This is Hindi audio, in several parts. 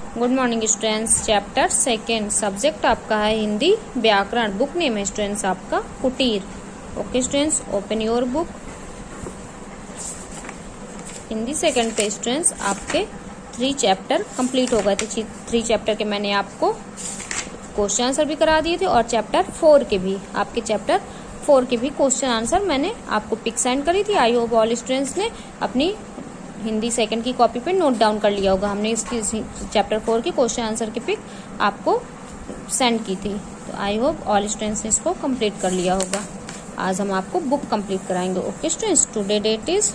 Good morning students. Chapter second, subject आपका है हिंदी व्याकरण। बुक नेम है स्टूडेंट्स आपका कुटीर। Okay students, open your book. Hindi second पे स्टूडेंट्स आपके 3 चैप्टर कंप्लीट हो गए थे। 3 चैप्टर के मैंने आपको क्वेश्चन आंसर भी करा दिए थे और चैप्टर 4 के भी, आपके चैप्टर 4 के भी क्वेश्चन आंसर मैंने आपको पिक सेंड करी थी। आई होप ऑल स्टूडेंट्स ने अपनी हिंदी सेकंड की कॉपी पे नोट डाउन कर लिया होगा। हमने इसकी चैप्टर 4 की क्वेश्चन आंसर की पिक आपको सेंड की थी, तो आई होप ऑल स्टूडेंट्स ने इसको कंप्लीट कर लिया होगा। आज हम आपको बुक कंप्लीट कराएंगे। Okay students, today date is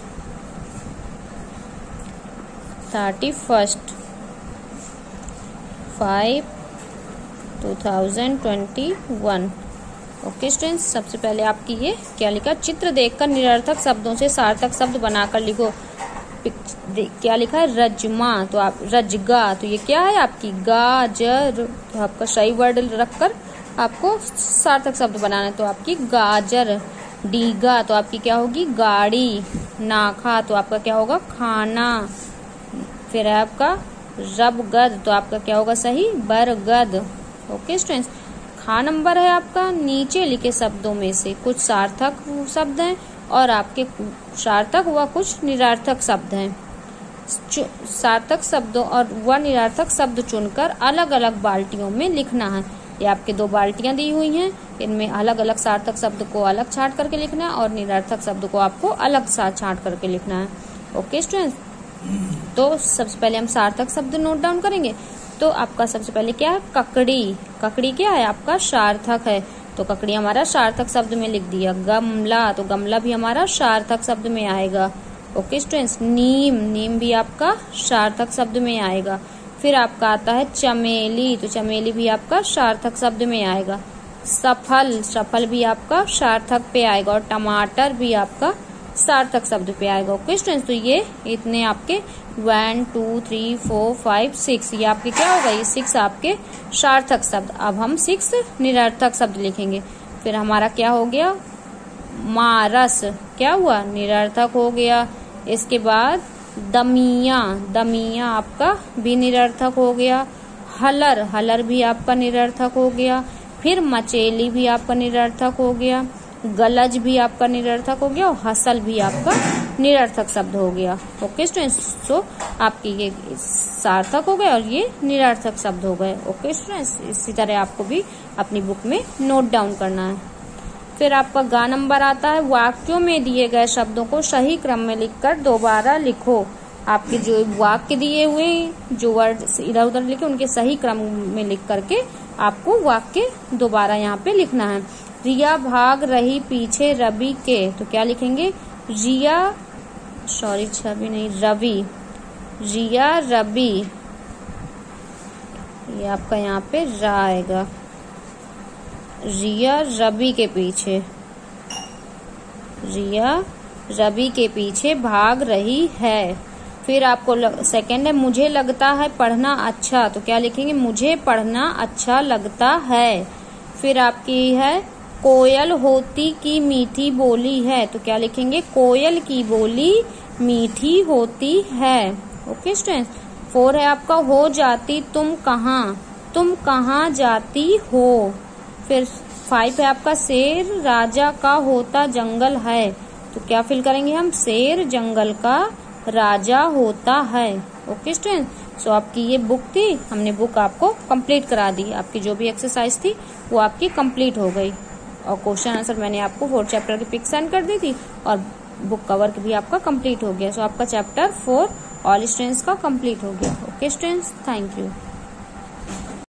31/5/2021। Okay students, सबसे पहले आपकी ये क्या लिखा, चित्र देखकर निरर्थक शब्दों से सार्थक शब्द बनाकर लिखो। क्या लिखा है, रजमा, तो आप रजगा, तो ये क्या है आपकी गाजर, तो आपका सही वर्ड रखकर आपको सार्थक शब्द बनाना है, तो आपकी गाजर। डीगा तो आपकी क्या होगी, गाड़ी। नाखा तो आपका क्या होगा, खाना। फिर है आपका रबगद, तो आपका क्या होगा सही, बरगद। ओके स्टूडेंट्स, खा नंबर है आपका नीचे लिखे शब्दों में से कुछ सार्थक शब्द हैं और आपके सार्थक व कुछ निरर्थक शब्द हैं। सार्थक शब्दों और व निरर्थक शब्द चुनकर अलग अलग बाल्टियों में लिखना है। ये आपके 2 बाल्टियां दी हुई हैं, इनमें अलग अलग सार्थक शब्द को अलग छांट करके लिखना है और निरर्थक शब्द को आपको अलग छांट करके लिखना है। ओके स्टूडेंट्स, तो सबसे पहले हम सार्थक शब्द नोट डाउन करेंगे। तो आपका सबसे पहले क्या है, ककड़ी। ककड़ी क्या है आपका, सार्थक है, तो ककड़ी हमारा सार्थक शब्द में लिख दिया। गमला, तो गमला भी हमारा सार्थक शब्द में आएगा। ओके स्टूडेंट्स, नीम, नीम भी आपका सार्थक शब्द में आएगा। फिर आपका आता है चमेली, तो चमेली भी आपका सार्थक शब्द में आएगा। सफल, सफल भी आपका सार्थक पे आएगा और टमाटर भी आपका सार्थक शब्द पे आएगा। ओके स्टूडेंट्स, तो ये इतने आपके 1 2 3 4 5 6 ये आपके क्या होगा, ये 6 आपके सार्थक शब्द। अब हम 6 निरर्थक शब्द लिखेंगे। फिर हमारा क्या हो गया, मारस, क्या हुआ, निरर्थक हो गया। इसके बाद दमिया, दमिया आपका भी निरर्थक हो गया। हलर, हलर भी आपका निरर्थक हो गया। फिर मचेली भी आपका निरर्थक हो गया। गलज भी आपका निरर्थक हो गया और हसल भी आपका निरर्थक शब्द हो गया। ओके स्टूडेंट्स, सो आपके ये सार्थक हो गए और ये निरर्थक शब्द हो गए। ओके स्टूडेंट्स, इसी तरह आपको भी अपनी बुक में नोट डाउन करना है। फिर आपका गा नंबर आता है, वाक्यों में दिए गए शब्दों को सही क्रम में लिखकर दोबारा लिखो। आपके जो वाक्य दिए हुए, जो वर्ड इधर उधर लिखे, उनके सही क्रम में लिख करके आपको वाक्य दोबारा यहाँ पे लिखना है। रिया भाग रही पीछे रवि के, तो क्या लिखेंगे, रिया, सॉरी छवि नहीं, रवि, रिया रवि, ये आपका यहाँ पे रा आएगा। रिया रवि के पीछे, रिया रवि के पीछे भाग रही है। फिर आपको सेकंड है, मुझे लगता है पढ़ना अच्छा, तो क्या लिखेंगे, मुझे पढ़ना अच्छा लगता है। फिर आपकी है, कोयल होती की मीठी बोली है, तो क्या लिखेंगे, कोयल की बोली मीठी होती है। ओके स्टूडेंट्स, 4 है आपका, हो जाती तुम कहाँ जाती हो। फिर 5 है आपका, शेर राजा का होता जंगल है, तो क्या फिल करेंगे हम, शेर जंगल का राजा होता है। ओके स्टूडेंट्स, सो आपकी ये बुक थी, हमने बुक आपको कंप्लीट करा दी। आपकी जो भी एक्सरसाइज थी वो आपकी कंप्लीट हो गई और क्वेश्चन आंसर मैंने आपको 4 चैप्टर की पिक सेंड कर दी थी और बुक कवर भी आपका कंप्लीट हो गया। सो आपका चैप्टर 4 ऑल स्टूडेंट्स का कंप्लीट हो गया। Okay students, thank you.